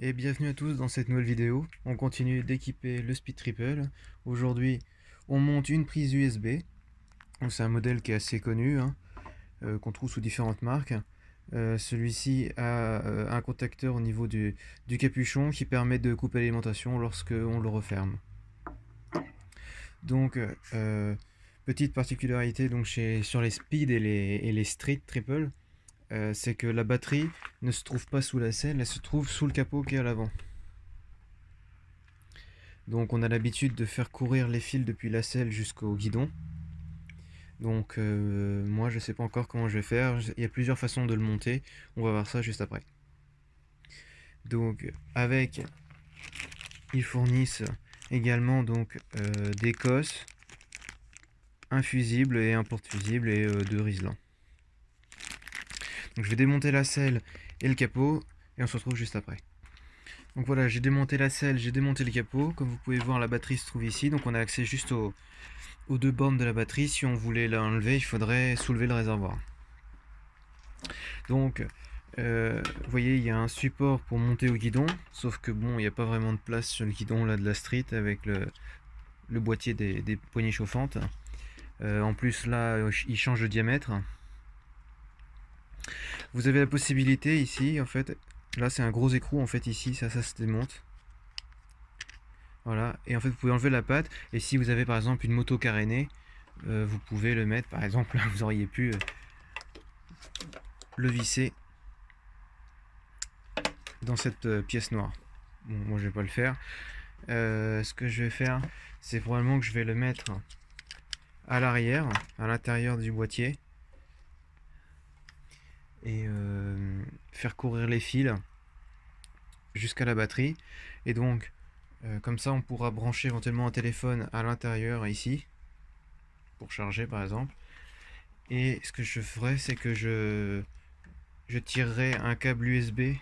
Et bienvenue à tous dans cette nouvelle vidéo. On continue d'équiper le Speed Triple. Aujourd'hui, on monte une prise USB. C'est un modèle qui est assez connu, hein, qu'on trouve sous différentes marques. Celui-ci a un contacteur au niveau du capuchon qui permet de couper l'alimentation lorsque on le referme. Donc, petite particularité donc sur les Speed et les Street Triple, c'est que la batterie ne se trouve pas sous la selle, elle se trouve sous le capot qui est à l'avant. Donc on a l'habitude de faire courir les fils depuis la selle jusqu'au guidon. Donc moi je sais pas encore comment je vais faire, il y a plusieurs façons de le monter, on va voir ça juste après. Donc avec, ils fournissent également donc des cosses, un fusible et un porte-fusible et deux riselants. Donc je vais démonter la selle et le capot et on se retrouve juste après. Donc voilà, j'ai démonté la selle, j'ai démonté le capot. Comme vous pouvez voir, la batterie se trouve ici. Donc on a accès juste aux deux bornes de la batterie. Si on voulait l'enlever, il faudrait soulever le réservoir. Donc, vous voyez, il y a un support pour monter au guidon. Sauf que bon, il n'y a pas vraiment de place sur le guidon là de la Street avec le boîtier des poignées chauffantes. En plus, là, il change de diamètre. Vous avez la possibilité ici, en fait, là c'est un gros écrou en fait ici, ça se démonte. Voilà, et en fait vous pouvez enlever la patte, et si vous avez par exemple une moto carénée, vous pouvez le mettre, par exemple, là vous auriez pu le visser dans cette pièce noire. Bon, moi je vais pas le faire. Ce que je vais faire, c'est probablement que je vais le mettre à l'arrière, à l'intérieur du boîtier, et faire courir les fils jusqu'à la batterie. Et donc comme ça on pourra brancher éventuellement un téléphone à l'intérieur ici pour charger par exemple. Et ce que je ferai, c'est que je tirerai un câble USB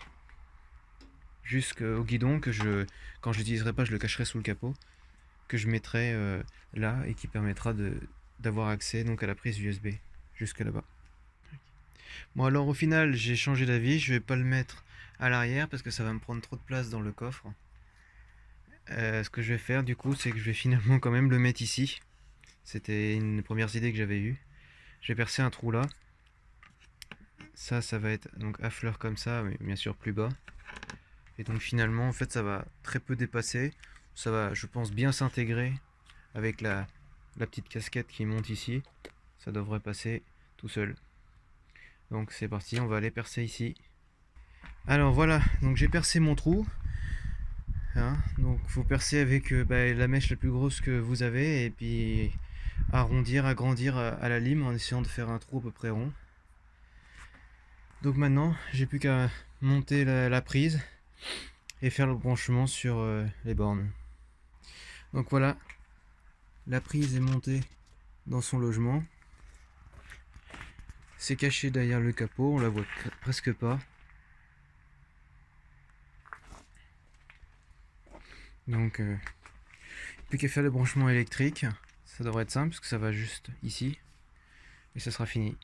jusqu'au guidon, que quand je l'utiliserai pas, je le cacherai sous le capot, que je mettrai là et qui permettra d'avoir accès donc à la prise USB jusque là-bas. Bon, alors au final j'ai changé d'avis, je vais pas le mettre à l'arrière parce que ça va me prendre trop de place dans le coffre. Ce que je vais faire du coup, c'est que je vais finalement quand même le mettre ici. C'était une première idée que j'avais eue. Je vais percer un trou là. Ça va être donc à fleur comme ça, mais bien sûr plus bas. Et donc finalement, en fait, ça va très peu dépasser. Ça va, je pense, bien s'intégrer avec la petite casquette qui monte ici. Ça devrait passer tout seul. Donc c'est parti, on va aller percer ici. Alors voilà, donc j'ai percé mon trou. Hein, donc faut percer avec la mèche la plus grosse que vous avez et puis arrondir, agrandir à la lime en essayant de faire un trou à peu près rond. Donc maintenant j'ai plus qu'à monter la prise et faire le branchement sur les bornes. Donc voilà, la prise est montée dans son logement. C'est caché derrière le capot, on la voit presque pas. Donc plus qu'à faire le branchement électrique, ça devrait être simple parce que ça va juste ici et ça sera fini.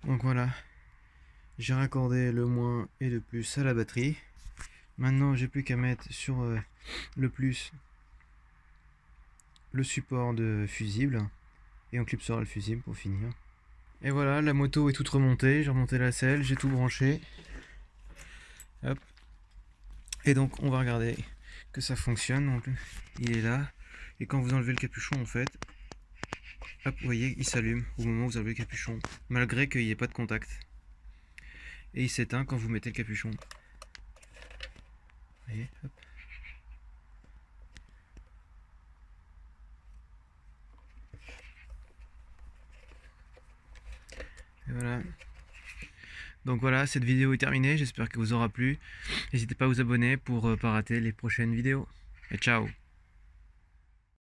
Donc voilà, j'ai raccordé le moins et le plus à la batterie. Maintenant j'ai plus qu'à mettre sur le plus le support de fusible et on clipsera le fusible pour finir. Et voilà, la moto est toute remontée, j'ai remonté la selle, j'ai tout branché. Hop. Et donc on va regarder que ça fonctionne. Donc il est là. Et quand vous enlevez le capuchon en fait, hop, vous voyez, il s'allume au moment où vous enlevez le capuchon, malgré qu'il n'y ait pas de contact. Et il s'éteint quand vous mettez le capuchon. Vous voyez, hop. Et voilà. Donc voilà, cette vidéo est terminée, j'espère qu'elle vous aura plu. N'hésitez pas à vous abonner pour ne pas rater les prochaines vidéos. Et ciao!